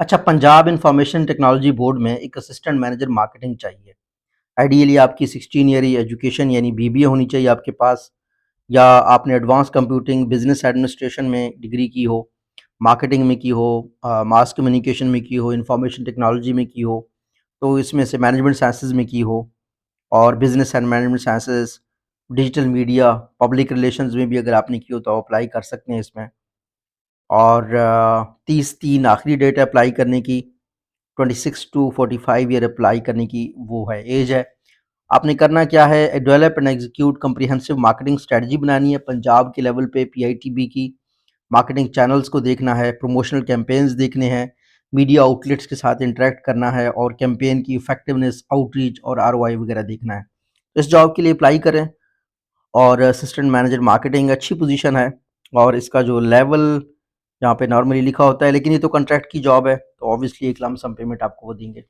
अच्छा, Punjab information technology board में एक असिस्टेंट मैनेजर मार्केटिंग चाहिए। आइडियली आपकी 16 ईयर एजुकेशन यानी बीबीए होनी चाहिए आपके पास, या आपने एडवांस कंप्यूटिंग बिजनेस एडमिनिस्ट्रेशन में डिग्री की हो, मार्केटिंग में की हो, मास कम्युनिकेशन में की हो, इंफॉर्मेशन टेक्नोलॉजी में की हो, तो इसमें से मैनेजमेंट साइंसेज में की हो, और business and management sciences, digital media, public relations में भी अगर आपने की हो तो आप अप्लाई कर सकते हैं इसमें। और 30/3 आखिरी डेट है अप्लाई करने की। 26 टू 45 ईयर अप्लाई करने की वो है एज है। आपने करना क्या है, develop and execute comprehensive marketing strategy बनानी है पंजाब के लेवल पे पीआईटीबी की। मार्केटिंग चैनल्स को देखना है, प्रमोशनल कैंपेन्स देखने हैं, मीडिया आउटलेट्स के साथ इंटरेक्ट करना है, और कैंपेन की इफेक्टिवनेस, आउटरीच और आरओआई वगैरह देखना है। इस जॉब के लिए अप्लाई करें। और असिस्टेंट मैनेजर मार्केटिंग अच्छी पोजीशन है, और इसका जो लेवल यहाँ पे नॉर्मली लिखा होता है, लेकिन ये तो कॉन्ट्रैक्ट की जॉब है, तो ऑब्वियसली एक लम सम पेमेंट आपको वो देंगे।